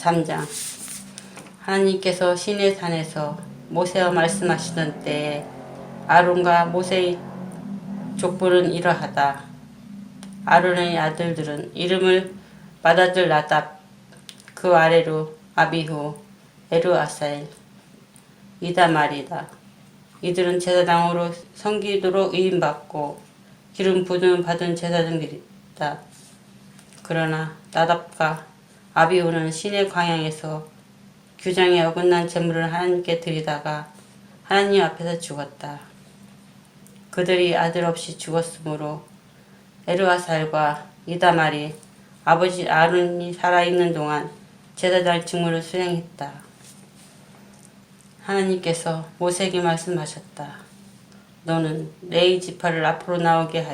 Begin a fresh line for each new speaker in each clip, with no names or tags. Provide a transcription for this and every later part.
3장. 하나님께서 시내 산에서 모세와 말씀하시던 때에 아론과 모세의 족보는 이러하다. 아론의 아들들은 이름을 맏아들 나답, 그 아래로 아비후, 에르아사엘, 이다말이다. 이들은 제사장으로 섬기도록 위임받고 기름 부음 받은 제사장들이다. 그러나 나답과 아비후는 시내 광야에서 규정에 어긋난 제물을 하나님께 드리다가 하나님 앞에서 죽었다. 그들이 아들 없이 죽었으므로 에르아살과 이다말이 아버지 아론이 살아있는 동안 제사장 직무를 수행했다. 하나님께서 모세에게 말씀하셨다. 너는 레위 지파를 앞으로 나오게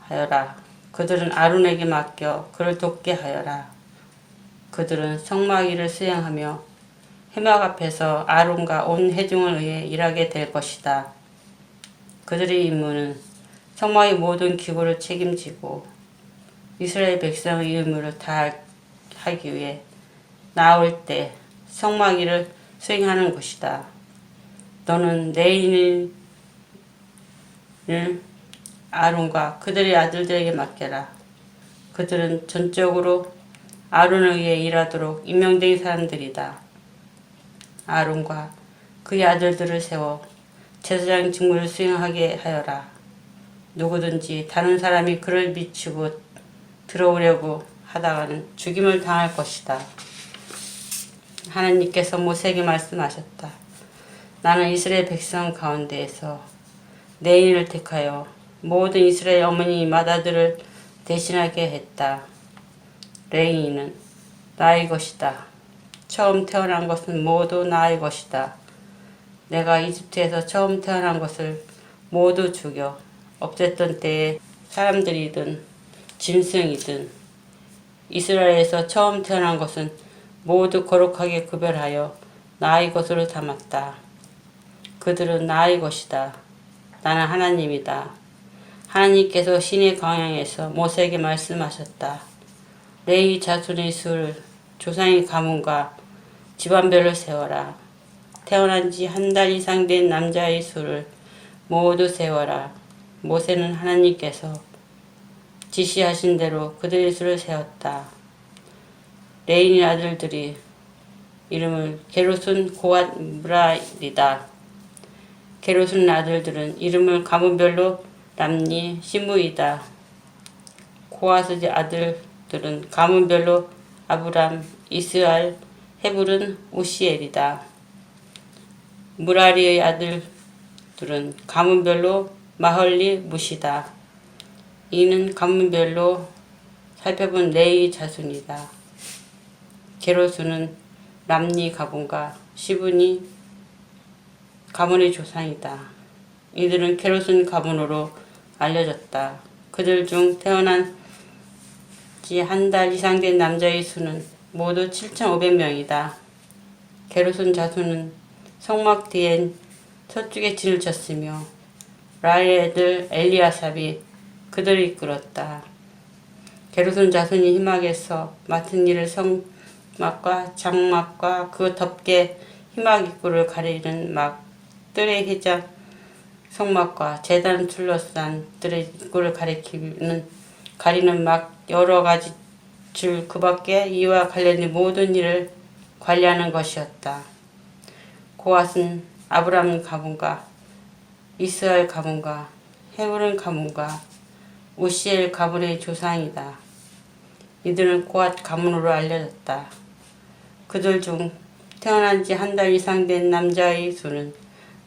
하여라. 그들은 아론에게 맡겨 그를 돕게 하여라. 그들은 성막일을 수행하며 회막 앞에서 아론과 온 회중을 위해 일하게 될 것이다. 그들의 임무는 성막의 모든 기구를 책임지고 이스라엘 백성의 의무를 다하기 위해 나올 때 성막일을 수행하는 것이다. 너는 레위인을 아론과 그들의 아들들에게 맡겨라. 그들은 전적으로 아론을 위해 일하도록 임명된 사람들이다. 아론과 그의 아들들을 세워 제사장 직무를 수행하게 하여라. 누구든지 다른 사람이 그를 미치고 들어오려고 하다가는 죽임을 당할 것이다. 하나님께서 모세에게 말씀하셨다. 나는 이스라엘 백성 가운데에서 레위인을 택하여 모든 이스라엘 어머니 맏아들을 대신하게 했다. 레위인은 나의 것이다. 처음 태어난 것은 모두 나의 것이다. 내가 이집트에서 처음 태어난 것을 모두 죽여 없앴던 때에 사람들이든 짐승이든 이스라엘에서 처음 태어난 것은 모두 거룩하게 구별하여 나의 것으로 담았다. 그들은 나의 것이다. 나는 하나님이다. 하나님께서 시내 광야에서 모세에게 말씀하셨다. 레위 자손의 수를 조상의 가문과 집안별로 세워라. 태어난 지 한 달 이상 된 남자의 수를 모두 세워라. 모세는 하나님께서 지시하신 대로 그들의 수를 세웠다. 레위인 아들들이 이름을 게르손, 고앗, 무랄이다. 게르손 아들들은 이름을 가문별로 람니, 시므이다. 고앗의 아들들은 가문별로 아브람, 이스알, 헤불은 우시엘이다. 무라리의 아들들은 가문별로 마헐리, 무시다. 이는 가문별로 살펴본 레위 자손이다. 게르손은 람니 가문과 시브니 가문의 조상이다. 이들은 게르손 가문으로 알려졌다. 그들 중 태어난 지 한 달 이상 된 남자의 수는 모두 7,500명이다. 게르손 자손은 성막 뒤엔 서쪽에 진을 쳤으며 라의 애들 엘리아삽이 그들을 이끌었다. 게르손 자손이 희막에서 맡은 일을 성막과 장막과 그 덮개 희막 입구를 가리는 막 뜰의 회장 성막과 제단 둘러싼 뜰의 입구를 가리는 막 여러 가지 줄 그 밖에 이와 관련된 모든 일을 관리하는 것이었다. 고앗은 아브람 가문과 이스라엘 가문과 헤브론 가문과 우시엘 가문의 조상이다. 이들은 고앗 가문으로 알려졌다. 그들 중 태어난 지 한 달 이상 된 남자의 수는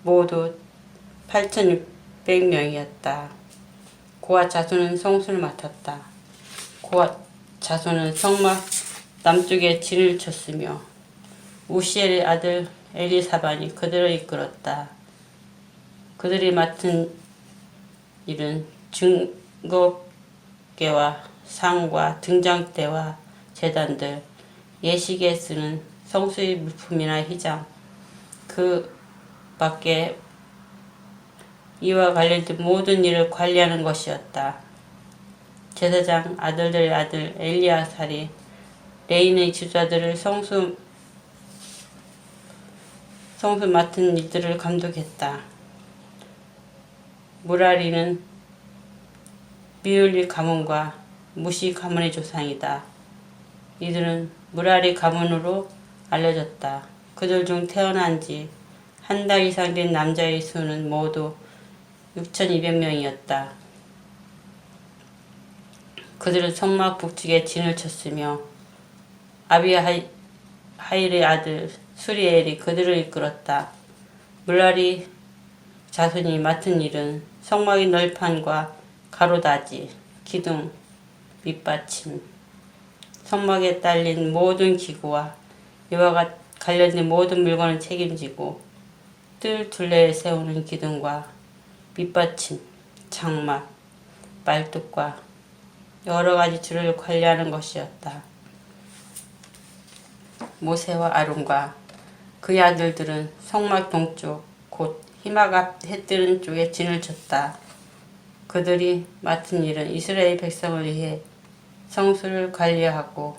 모두 8,600명이었다. 고앗 자손은 성수를 맡았다. 고앗 자손은 성막 남쪽에 진을 쳤으며 우시엘의 아들 엘리사반이 그들을 이끌었다. 그들이 맡은 일은 증거계와 상과 등장대와 제단들, 예식에 쓰는 성수의 물품이나 휘장, 그 밖에 이와 관련된 모든 일을 관리하는 것이었다. 제사장 아들들의 아들 엘리아살이 레인의 지도자들을 성수 맡은 이들을 감독했다. 무라리는 미울리 가문과 무시 가문의 조상이다. 이들은 무라리 가문으로 알려졌다. 그들 중 태어난 지 한 달 이상 된 남자의 수는 모두 6,200명이었다. 그들은 성막 북측에 진을 쳤으며 아비하일의 아들 수리엘이 그들을 이끌었다. 물라리 자손이 맡은 일은 성막의 널판과 가로다지, 기둥, 밑받침, 성막에 딸린 모든 기구와 이와 관련된 모든 물건을 책임지고 뜰 둘레에 세우는 기둥과 밑받침, 장막, 말뚝과 여러 가지 줄을 관리하는 것이었다. 모세와 아론과 그의 아들들은 성막 동쪽 곧 희막 해 뜨는 쪽에 진을 쳤다. 그들이 맡은 일은 이스라엘 백성을 위해 성수를 관리하고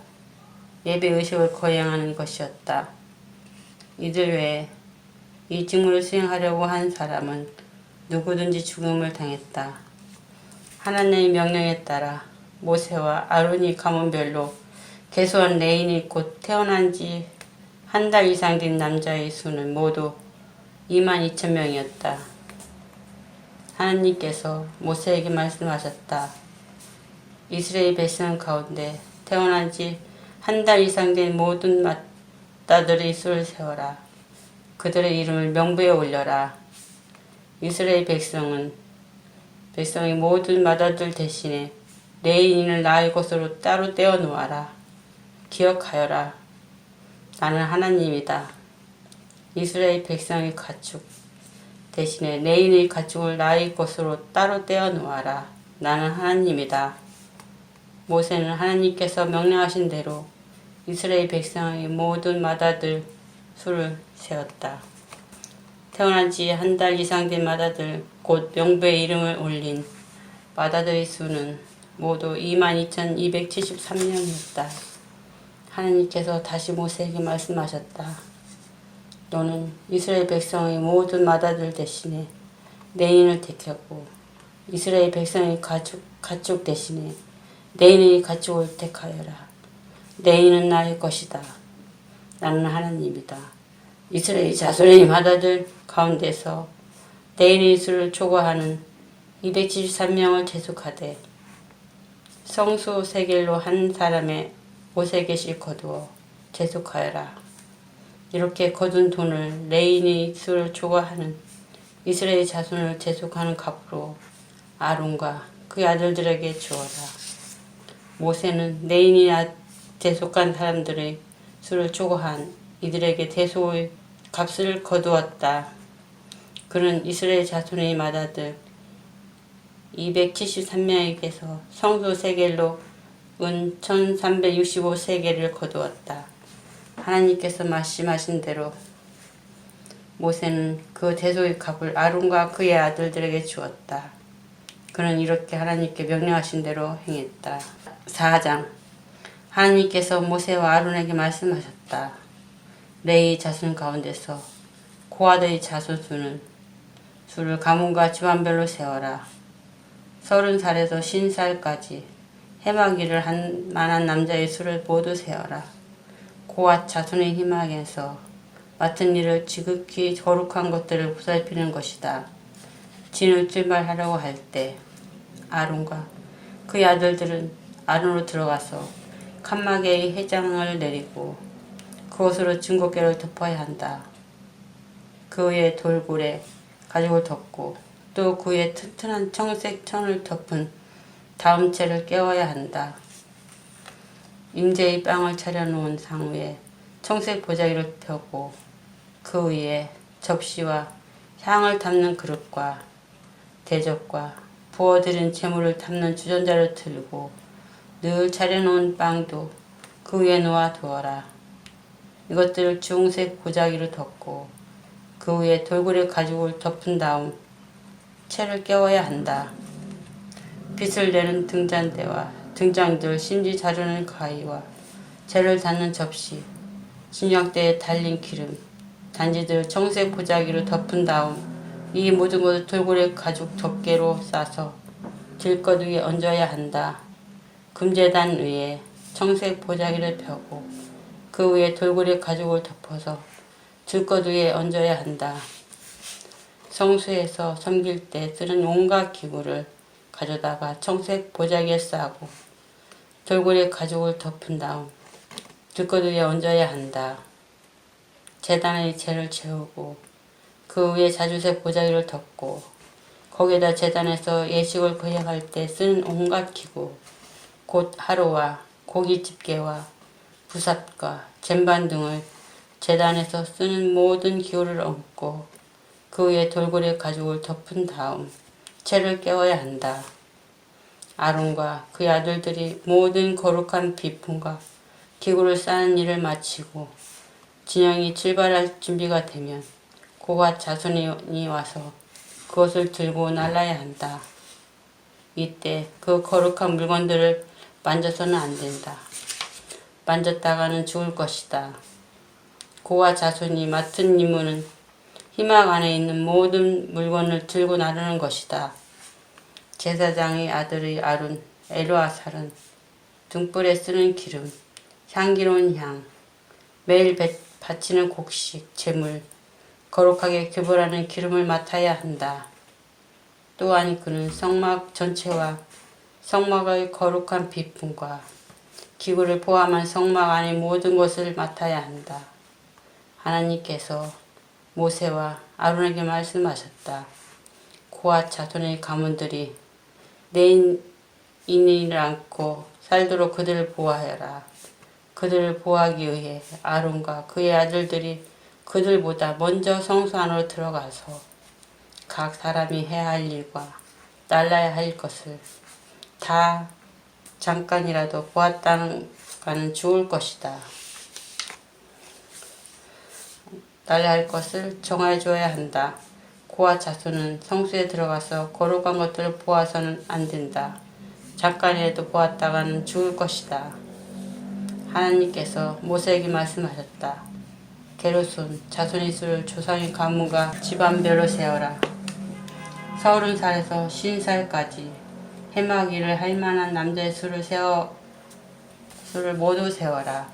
예배 의식을 거행하는 것이었다. 이들 외에 이 직무를 수행하려고 한 사람은 누구든지 죽음을 당했다. 하나님의 명령에 따라 모세와 아론이 가문별로 계수한 레인이 곧 태어난 지 한 달 이상 된 남자의 수는 모두 22,000명이었다. 하나님께서 모세에게 말씀하셨다. 이스라엘 백성 가운데 태어난 지 한 달 이상 된 모든 맏아들의 수를 세워라. 그들의 이름을 명부에 올려라. 이스라엘 백성의 모든 맏아들 대신에 레인인을 낳을 것으로 따로 떼어 놓아라. 기억하여라. 나는 하나님이다. 이스라엘 백성의 가축 대신에 레인의 가축을 낳을 것으로 따로 떼어 놓아라. 나는 하나님이다. 모세는 하나님께서 명령하신 대로 이스라엘 백성의 모든 맏아들 수를 세웠다. 태어난 지 한 달 이상 된 맏아들 곧 명부에 이름을 올린 맏아들의 수는 모두 22,273명이었다. 하나님께서 다시 모세에게 말씀하셨다. 너는 이스라엘 백성의 모든 맏아들 대신에 레인을 택하고 이스라엘 백성의 가축 대신에 레인의 가축을 택하여라. 레인은 나의 것이다. 나는 하나님이다. 이스라엘 자손의 맏아들 가운데서 레인의 수를 초과하는 273명을 제속하되 성수 세겔로 한 사람의 5세겔씩 거두어 제속하여라. 이렇게 거둔 돈을 레인의 수를 초과하는 이스라엘 자손을 제속하는 값으로 아론과 그의 아들들에게 주어라. 모세는 레인이 제속한 사람들의 수를 초과한 이들에게 대소의 값을 거두었다. 그는 이스라엘 자손의 맏아들 273명에게서 성소 세겔로 은 1365세겔을 거두었다. 하나님께서 말씀하신 대로 모세는 그 대소의 값을 아론과 그의 아들들에게 주었다. 그는 이렇게 하나님께 명령하신 대로 행했다. 4장 하나님께서 모세와 아론에게 말씀하셨다. 레위 자손 가운데서 고아들의 자손 수를 가문과 집안별로 세워라. 30살에서 50살까지 해마기를 한 만한 남자의 수를 모두 세워라. 고아 자손의 희망에서 맡은 일을 지극히 거룩한 것들을 보살피는 것이다. 진을 출발하려고 할 때 아론과 그의 아들들은 아론으로 들어가서 칸막에의 회장을 내리고 그것으로 증거궤를 덮어야 한다. 그 위에 돌고래 가죽을 덮고 또 그 위에 튼튼한 청색 천을 덮은 다음 채를 깨워야 한다. 임재의 빵을 차려놓은 상 위에 청색 보자기를 펴고 그 위에 접시와 향을 담는 그릇과 대접과 부어드린 재물을 담는 주전자를 들고 늘 차려놓은 빵도 그 위에 놓아 두어라. 이것들을 주홍색 보자기로 덮고 그 위에 돌고래 가죽을 덮은 다음 채를 깨워야 한다. 빛을 내는 등잔대와 등장들 심지 자르는 가위와 재를 닫는 접시, 진영대에 달린 기름, 단지들 청색 보자기로 덮은 다음 이 모든 것을 돌고래 가죽 덮개로 싸서 들것 위에 얹어야 한다. 금제단 위에 청색 보자기를 펴고 그 위에 돌고래 가죽을 덮어서 들것 위에 얹어야 한다. 성수에서 섬길 때 쓰는 온갖 기구를 가져다가 청색 보자기에 싸고 돌고래 가죽을 덮은 다음 들것 위에 얹어야 한다. 제단에 재를 채우고 그 위에 자주색 보자기를 덮고 거기에다 제단에서 예식을 거행할 때 쓰는 온갖 기구 곧 하루와 고기 집게와 부삽과 쟁반 등을 제단에서 쓰는 모든 기구를 얹고 그 위에 돌고래 가죽을 덮은 다음 채를 깨워야 한다. 아론과 그의 아들들이 모든 거룩한 비품과 기구를 싸는 일을 마치고 진영이 출발할 준비가 되면 고앗 자손이 와서 그것을 들고 날라야 한다. 이때 그 거룩한 물건들을 만져서는 안 된다. 만졌다가는 죽을 것이다. 고앗 자손이 맡은 임무는 희막 안에 있는 모든 물건을 들고 나르는 것이다. 제사장의 아들의 아론 엘르아살은 등불에 쓰는 기름, 향기로운 향, 매일 바치는 곡식, 제물, 거룩하게 규별하는 기름을 맡아야 한다. 또한 그는 성막 전체와 성막의 거룩한 비품과 기구를 포함한 성막 안의 모든 것을 맡아야 한다. 하나님께서 모세와 아론에게 말씀하셨다. 고앗 자손의 가문들이 내 인을 안고 살도록 그들을 보호하여라. 그들을 보호하기 위해 아론과 그의 아들들이 그들보다 먼저 성소 안으로 들어가서 각 사람이 해야 할 일과 날라야 할 것을 다 잠깐이라도 보았다가는 죽을 것이다. 날라야 할 것을 정하여 줘야 한다. 고앗 자손은 성소에 들어가서 거룩한 것들을 보아서는 안 된다. 잠깐이라도 보았다가는 죽을 것이다. 하나님께서 모세에게 말씀하셨다. 게르손 자손의 수를 조상의 가문과 집안별로 세어라. 30살에서 50살까지 해막 일을 할 만한 남자의 수를 모두 세워라.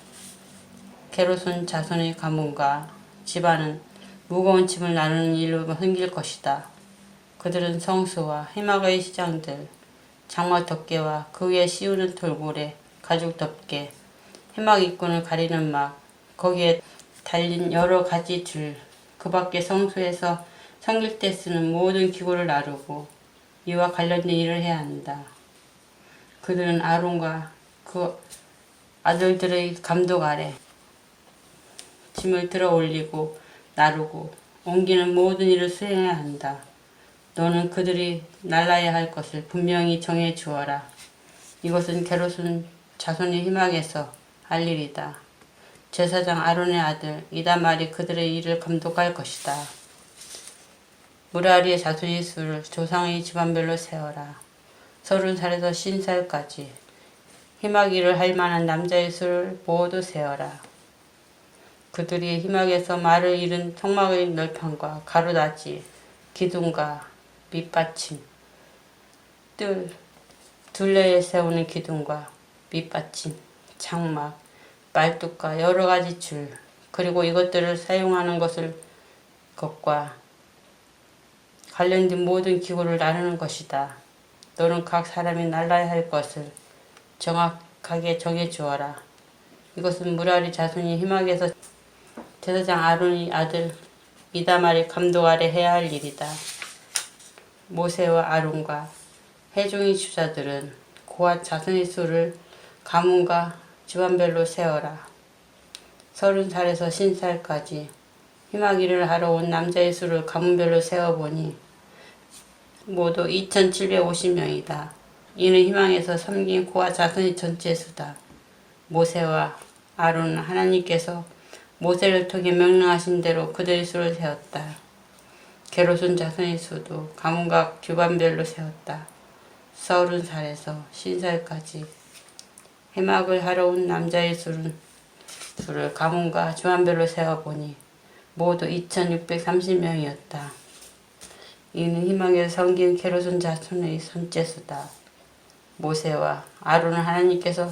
게르손 자손의 가문과 집안은 무거운 짐을 나누는 일로 섬길 것이다. 그들은 성수와 해막의 시장들, 장막 덮개와 그 위에 씌우는 돌고래, 가죽 덮개, 해막 입구를 가리는 막, 거기에 달린 여러 가지 줄, 그 밖에 성소에서 섬길 때 쓰는 모든 기구를 나르고 이와 관련된 일을 해야 한다. 그들은 아론과 그 아들들의 감독 아래 짐을 들어 올리고 나르고 옮기는 모든 일을 수행해야 한다. 너는 그들이 날라야 할 것을 분명히 정해 주어라. 이것은 게르손 자손의 희망에서 할 일이다. 제사장 아론의 아들 이다말이 그들의 일을 감독할 것이다. 무라리의 자손의 수를 조상의 집안별로 세어라. 30살에서 50살까지 희막 일을 할 만한 남자의 수를 모두 세어라. 그들이 희막에서 말을 잃은 성막의 널판과 가로다지, 기둥과 밑받침, 둘레에 세우는 기둥과 밑받침, 장막, 말뚝과 여러 가지 줄, 그리고 이것들을 사용하는 것과 관련된 모든 기구를 나누는 것이다. 너는 각 사람이 날라야 할 것을 정확하게 정해 주어라. 이것은 무라리 자손이 희막에서 제사장 아론의 아들 이다말의 감독 아래 해야 할 일이다. 모세와 아론과 회중의 주자들은 고앗 자손의 수를 가문과 집안별로 세어라. 30살에서 50살까지 희막 일을 하러 온 남자의 수를 가문별로 세어보니 모두 2750명이다. 이는 희망에서 섬긴 고앗 자손의 전체 수다. 모세와 아론은 하나님께서 모세를 통해 명령하신 대로 그들의 수를 세웠다. 게르손 자손의 수도 가문과 집안별로 세웠다. 30살에서 50살까지 해막을 하러 온 남자의 수를 가문과 주한별로 세어보니 모두 2630명이었다. 이는 희망에서 섬긴 게르손 자손의 손재수다. 모세와 아론은 하나님께서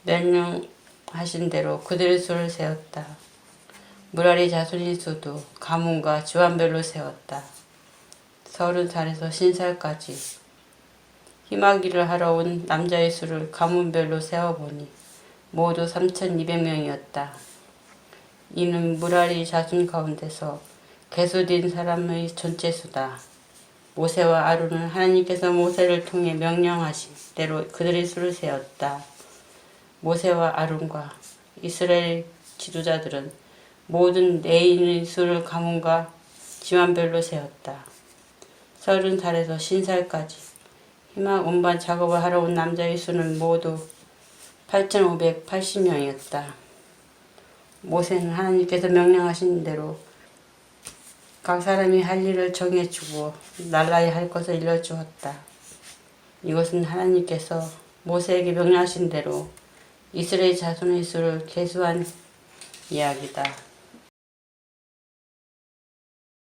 명령하신 대로 그들의 수를 세웠다. 무라리 자손의 수도 가문과 주한별로 세웠다. 30살에서 신살까지 희마기를 하러 온 남자의 수를 가문별로 세어보니 모두 3200명이었다. 이는 무라리 자손 가운데서 계수된 사람의 전체 수다. 모세와 아론은 하나님께서 모세를 통해 명령하신 대로 그들의 수를 세웠다. 모세와 아론과 이스라엘 지도자들은 모든 레인의 수를 가문과 지환별로 세웠다. 30살에서 신살까지 희망 운반 작업을 하러 온 남자의 수는 모두 8580명이었다. 모세는 하나님께서 명령하신 대로 각 사람이 할 일을 정해주고 날라야 할 것을 일러주었다. 이것은 하나님께서 모세에게 명령하신 대로 이스라엘 자손의 수를 계수한 이야기다.